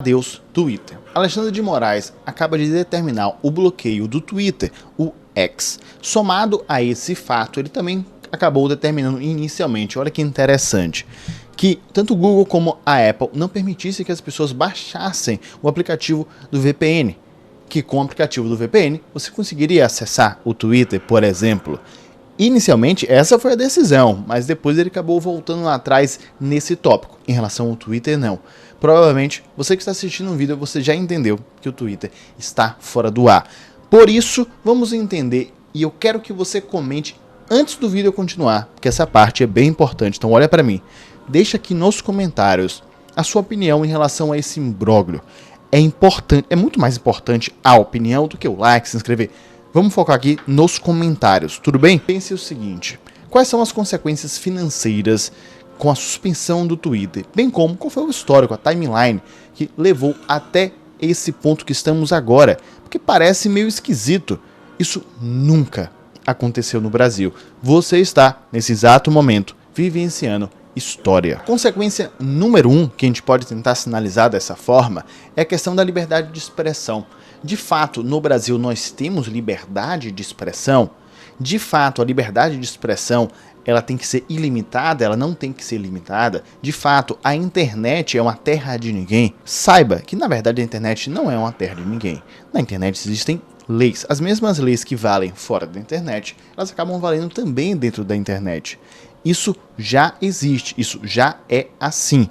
Adeus, Twitter. Alexandre de Moraes acaba de determinar o bloqueio do Twitter, o X. Somado a esse fato, ele também acabou determinando inicialmente, olha que interessante, que tanto o Google como a Apple não permitissem que as pessoas baixassem o aplicativo do VPN, que com o aplicativo do VPN você conseguiria acessar o Twitter, por exemplo. Inicialmente essa foi a decisão, mas depois ele acabou voltando lá atrás nesse tópico. Em relação ao Twitter, não. Provavelmente você que está assistindo o vídeo, você já entendeu que o Twitter está fora do ar. Por isso, vamos entender e eu quero que você comente antes do vídeo continuar, porque essa parte é bem importante. Então olha para mim, deixa aqui nos comentários a sua opinião em relação a esse imbróglio. É importante, é muito mais importante a opinião do que o like, se inscrever. Vamos focar aqui nos comentários, tudo bem? Pense o seguinte, quais são as consequências financeiras com a suspensão do Twitter, bem como qual foi o histórico, a timeline que levou até esse ponto que estamos agora, porque parece meio esquisito. Isso nunca aconteceu no Brasil. Você está, nesse exato momento, vivenciando história. Consequência número 1, que a gente pode tentar sinalizar dessa forma, é a questão da liberdade de expressão. De fato, no Brasil nós temos liberdade de expressão? De fato, a liberdade de expressão ela tem que ser ilimitada, ela não tem que ser limitada. De fato, a internet é uma terra de ninguém. Saiba que, na verdade, a internet não é uma terra de ninguém. Na internet existem leis. As mesmas leis que valem fora da internet, elas acabam valendo também dentro da internet. Isso já existe, isso já é assim.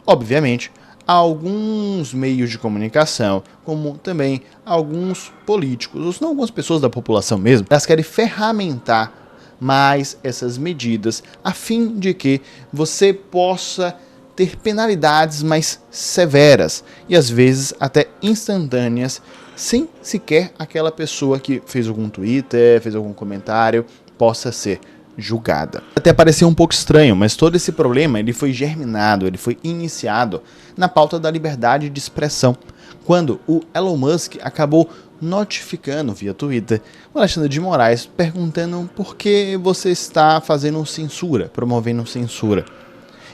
Obviamente, há alguns meios de comunicação, como também alguns políticos, ou não algumas pessoas da população mesmo, elas querem ferramentar mais essas medidas a fim de que você possa ter penalidades mais severas e às vezes até instantâneas, sem sequer aquela pessoa que fez algum Twitter, fez algum comentário, possa ser julgada. Até pareceu um pouco estranho, mas todo esse problema ele foi germinado, ele foi iniciado na pauta da liberdade de expressão, quando o Elon Musk acabou notificando via Twitter o Alexandre de Moraes perguntando por que você está fazendo censura, promovendo censura.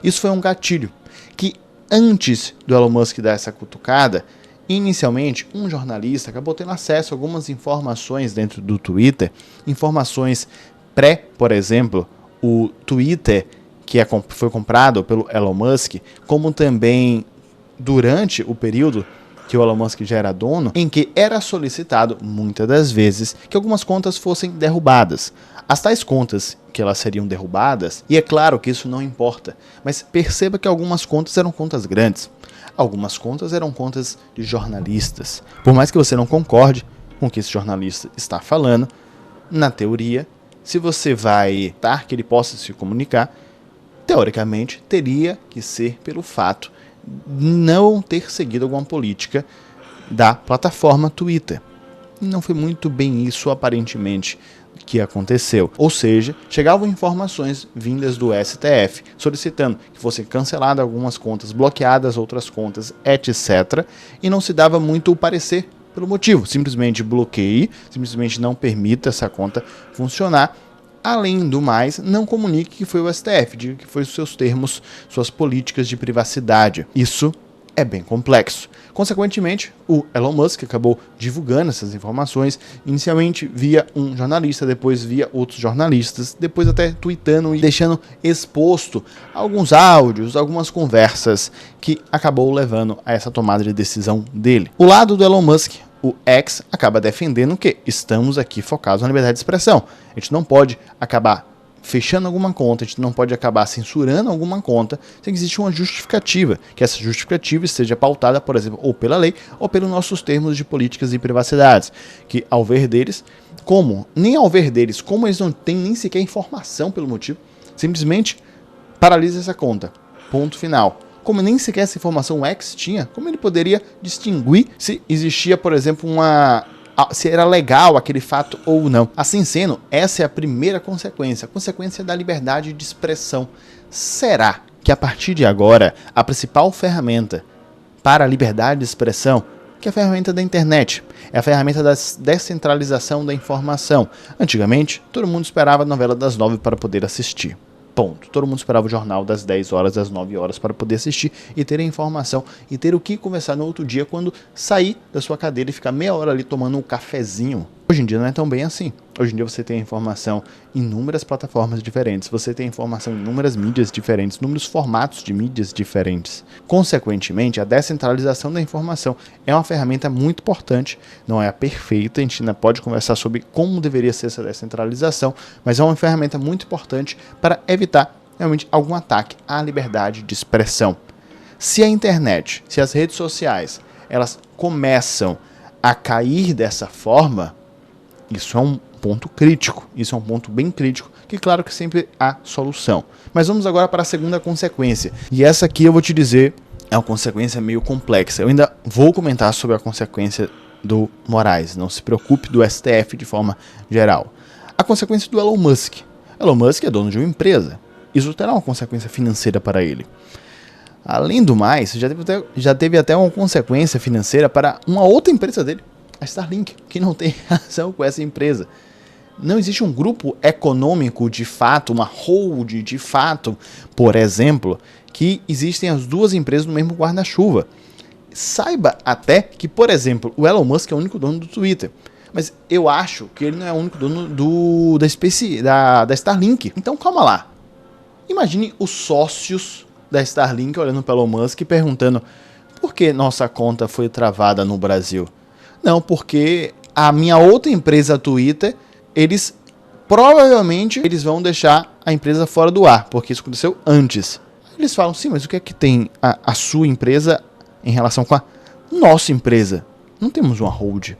Isso foi um gatilho que antes do Elon Musk dar essa cutucada, inicialmente um jornalista acabou tendo acesso a algumas informações dentro do Twitter, informações por exemplo, o Twitter que foi comprado pelo Elon Musk, como também durante o período que o Elon Musk já era dono, em que era solicitado, muitas das vezes, que algumas contas fossem derrubadas. As tais contas que elas seriam derrubadas, e é claro que isso não importa, mas perceba que algumas contas eram contas grandes. Algumas contas eram contas de jornalistas. Por mais que você não concorde com o que esse jornalista está falando, na teoria, se você vai tentar que ele possa se comunicar, teoricamente teria que ser pelo fato de não ter seguido alguma política da plataforma Twitter. Não foi muito bem isso aparentemente que aconteceu. Ou seja, chegavam informações vindas do STF solicitando que fossem canceladas algumas contas, bloqueadas outras contas, etc. E não se dava muito o parecer pelo motivo, simplesmente bloqueie, simplesmente não permita essa conta funcionar. Além do mais, não comunique que foi o STF, diga que foi os seus termos, suas políticas de privacidade. Isso é bem complexo. Consequentemente, o Elon Musk acabou divulgando essas informações, inicialmente via um jornalista, depois via outros jornalistas, depois até tweetando e deixando exposto alguns áudios, algumas conversas que acabou levando a essa tomada de decisão dele. O lado do Elon Musk, o X, acaba defendendo que estamos aqui focados na liberdade de expressão. A gente não pode acabar fechando alguma conta, a gente não pode acabar censurando alguma conta sem que exista uma justificativa, que essa justificativa esteja pautada, por exemplo, ou pela lei ou pelos nossos termos de políticas e privacidades, que ao ver deles, como eles não têm nem sequer informação pelo motivo, simplesmente paralisa essa conta, ponto final. Como nem sequer essa informação o X tinha, como ele poderia distinguir se existia, por exemplo, se era legal aquele fato ou não. Assim sendo, essa é a primeira consequência, a consequência da liberdade de expressão. Será que a partir de agora, a principal ferramenta para a liberdade de expressão, que é a ferramenta da internet, é a ferramenta da descentralização da informação? Antigamente, todo mundo esperava a novela das 9 para poder assistir. Ponto. Todo mundo esperava o jornal das 10 horas, das 9 horas para poder assistir e ter a informação e ter o que conversar no outro dia quando sair da sua cadeira e ficar meia hora ali tomando um cafezinho. Hoje em dia não é tão bem assim. Hoje em dia você tem a informação em inúmeras plataformas diferentes, você tem a informação em inúmeras mídias diferentes, inúmeros formatos de mídias diferentes. Consequentemente, a descentralização da informação é uma ferramenta muito importante, não é a perfeita, a gente ainda pode conversar sobre como deveria ser essa descentralização, mas é uma ferramenta muito importante para evitar realmente algum ataque à liberdade de expressão. Se a internet, se as redes sociais, elas começam a cair dessa forma, isso é um ponto crítico, isso é um ponto bem crítico, que claro que sempre há solução. Mas vamos agora para a segunda consequência, e essa aqui eu vou te dizer, é uma consequência meio complexa. Eu ainda vou comentar sobre a consequência do Moraes, não se preocupe, do STF de forma geral. A consequência do Elon Musk. Elon Musk é dono de uma empresa, isso terá uma consequência financeira para ele. Além do mais, já teve até uma consequência financeira para uma outra empresa dele, a Starlink, que não tem relação com essa empresa. Não existe um grupo econômico de fato, uma hold de fato, por exemplo, que existem as duas empresas no mesmo guarda-chuva. Saiba até que, por exemplo, o Elon Musk é o único dono do Twitter. Mas eu acho que ele não é o único dono da Starlink. Então calma lá. Imagine os sócios da Starlink olhando para o Elon Musk e perguntando: por que nossa conta foi travada no Brasil? Não, porque a minha outra empresa Twitter, provavelmente eles vão deixar a empresa fora do ar, porque isso aconteceu antes. Eles falam: sim, mas o que é que tem a sua empresa em relação com a nossa empresa? Não temos uma hold.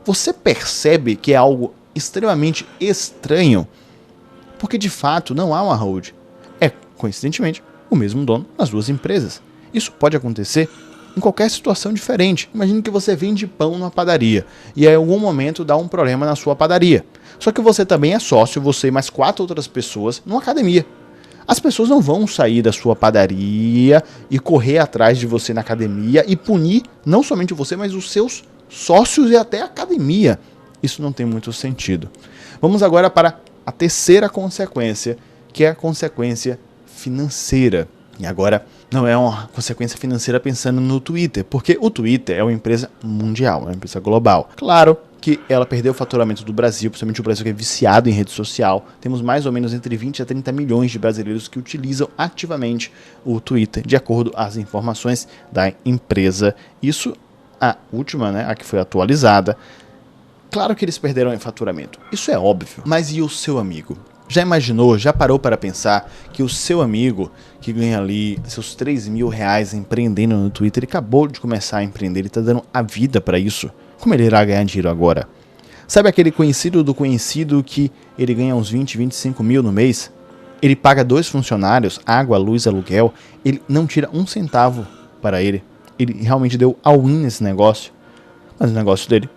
Você percebe que é algo extremamente estranho, porque de fato não há uma hold. É, coincidentemente, o mesmo dono nas duas empresas. Isso pode acontecer em qualquer situação diferente. Imagine que você vende pão numa padaria e em algum momento dá um problema na sua padaria. Só que você também é sócio, você e mais 4 outras pessoas, numa academia. As pessoas não vão sair da sua padaria e correr atrás de você na academia e punir não somente você, mas os seus sócios e até a academia. Isso não tem muito sentido. Vamos agora para a terceira consequência, que é a consequência financeira. E agora não é uma consequência financeira pensando no Twitter, porque o Twitter é uma empresa mundial, é uma empresa global. Claro que ela perdeu o faturamento do Brasil, principalmente o Brasil que é viciado em rede social. Temos mais ou menos entre 20 a 30 milhões de brasileiros que utilizam ativamente o Twitter, de acordo às informações da empresa. Isso, a última, a que foi atualizada. Claro que eles perderam em faturamento, isso é óbvio. Mas e o seu amigo? Já imaginou, já parou para pensar que o seu amigo que ganha ali seus 3 mil reais empreendendo no Twitter, ele acabou de começar a empreender, ele está dando a vida para isso. Como ele irá ganhar dinheiro agora? Sabe aquele conhecido do conhecido que ele ganha uns 20, 25 mil no mês? Ele paga 2 funcionários, água, luz, aluguel, ele não tira um centavo para ele. Ele realmente deu all-in nesse negócio. Mas o negócio dele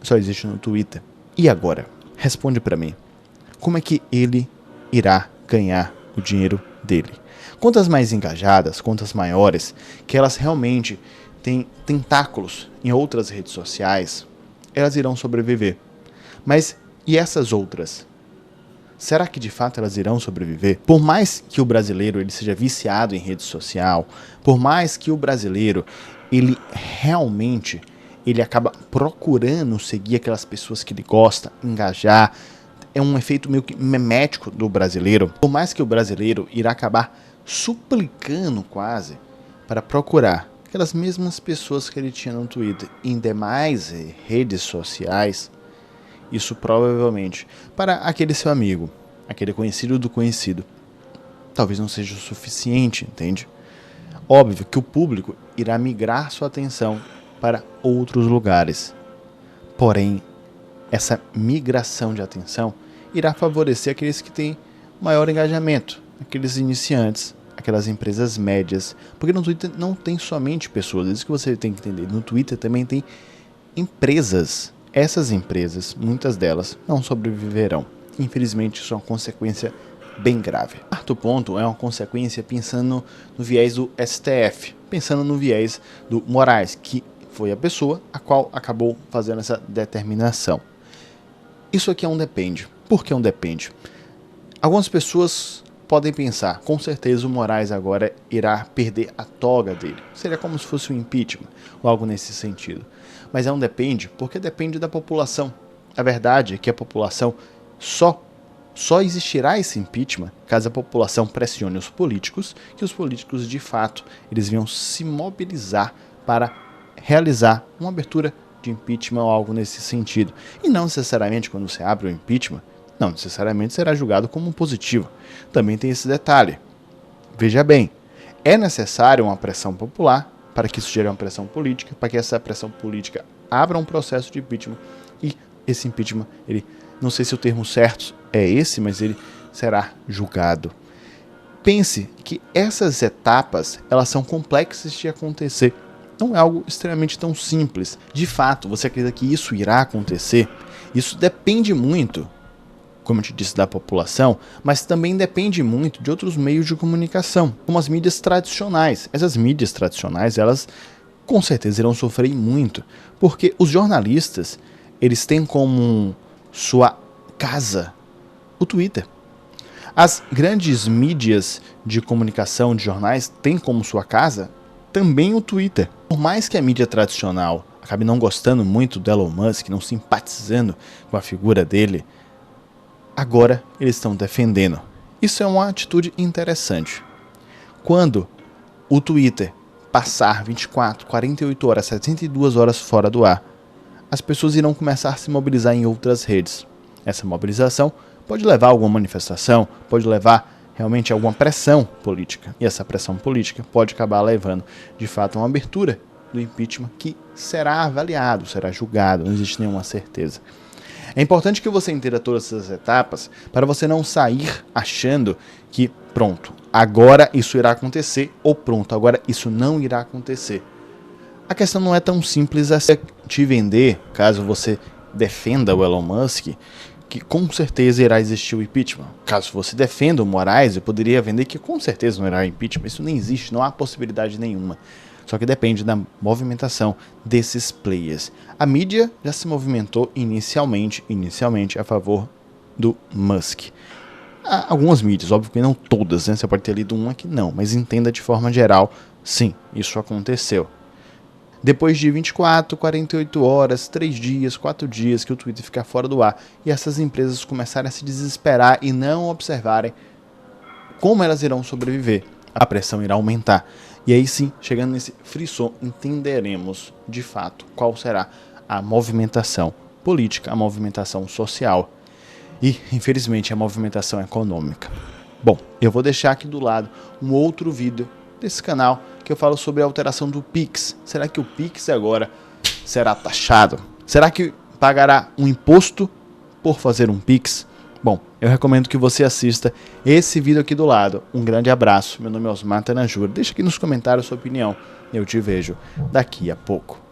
só existe no Twitter. E agora? Responde para mim. Como é que ele irá ganhar o dinheiro dele? Contas mais engajadas, contas maiores, que elas realmente têm tentáculos em outras redes sociais, elas irão sobreviver. Mas e essas outras? Será que de fato elas irão sobreviver? Por mais que o brasileiro ele seja viciado em rede social, por mais que o brasileiro ele realmente ele acaba procurando seguir aquelas pessoas que ele gosta, engajar, é um efeito meio que memético do brasileiro. Por mais que o brasileiro irá acabar suplicando quase para procurar aquelas mesmas pessoas que ele tinha no Twitter em demais redes sociais, isso provavelmente para aquele seu amigo, aquele conhecido do conhecido, talvez não seja o suficiente, entende? Óbvio que o público irá migrar sua atenção para outros lugares. Porém, essa migração de atenção irá favorecer aqueles que têm maior engajamento, aqueles iniciantes, aquelas empresas médias, porque no Twitter não tem somente pessoas, é isso que você tem que entender. No Twitter também tem empresas. Essas empresas, muitas delas, não sobreviverão. Infelizmente, isso é uma consequência bem grave. Quarto ponto é uma consequência pensando no viés do STF, pensando no viés do Moraes, que foi a pessoa a qual acabou fazendo essa determinação. Isso aqui é um depende. Por que um depende? Algumas pessoas podem pensar, com certeza o Moraes agora irá perder a toga dele. Seria como se fosse um impeachment, ou algo nesse sentido. Mas não depende, porque depende da população. A verdade é que a população só existirá esse impeachment caso a população pressione os políticos, que os políticos de fato eles venham se mobilizar para realizar uma abertura de impeachment ou algo nesse sentido. E não necessariamente quando você abre o impeachment, não necessariamente será julgado como positivo. Também tem esse detalhe. Veja bem, é necessário uma pressão popular para que isso gere uma pressão política, para que essa pressão política abra um processo de impeachment e esse impeachment, ele, não sei se o termo certo é esse, mas ele será julgado. Pense que essas etapas, elas são complexas de acontecer. Não é algo extremamente tão simples. De fato, você acredita que isso irá acontecer? Isso depende muito, como eu te disse, da população, mas também depende muito de outros meios de comunicação, como as mídias tradicionais. Essas mídias tradicionais, elas com certeza irão sofrer muito, porque os jornalistas, eles têm como sua casa o Twitter. As grandes mídias de comunicação de jornais têm como sua casa também o Twitter. Por mais que a mídia tradicional acabe não gostando muito do Elon Musk, não simpatizando com a figura dele, agora eles estão defendendo. Isso é uma atitude interessante. Quando o Twitter passar 24, 48 horas, 72 horas fora do ar, as pessoas irão começar a se mobilizar em outras redes. Essa mobilização pode levar a alguma manifestação, pode levar realmente a alguma pressão política. E essa pressão política pode acabar levando, de fato, a uma abertura do impeachment que será avaliado, será julgado, não existe nenhuma certeza. É importante que você entenda todas essas etapas para você não sair achando que, pronto, agora isso irá acontecer ou pronto, agora isso não irá acontecer. A questão não é tão simples assim te vender, caso você defenda o Elon Musk, que com certeza irá existir o impeachment. Caso você defenda o Moraes, eu poderia vender que com certeza não irá impeachment. Isso nem existe, não há possibilidade nenhuma. Só que depende da movimentação desses players. A mídia já se movimentou inicialmente a favor do Musk. Há algumas mídias, óbvio que não todas, né? Você pode ter lido uma que não, mas entenda de forma geral, sim, isso aconteceu. Depois de 24, 48 horas, 3 dias, 4 dias que o Twitter ficar fora do ar e essas empresas começarem a se desesperar e não observarem como elas irão sobreviver, a pressão irá aumentar. E aí sim, chegando nesse frisson, entenderemos de fato qual será a movimentação política, a movimentação social e, infelizmente, a movimentação econômica. Bom, eu vou deixar aqui do lado um outro vídeo desse canal que eu falo sobre a alteração do Pix. Será que o Pix agora será taxado? Será que pagará um imposto por fazer um Pix? Bom, eu recomendo que você assista esse vídeo aqui do lado. Um grande abraço, meu nome é Osmar Tanajura. Deixa aqui nos comentários a sua opinião. Eu te vejo daqui a pouco.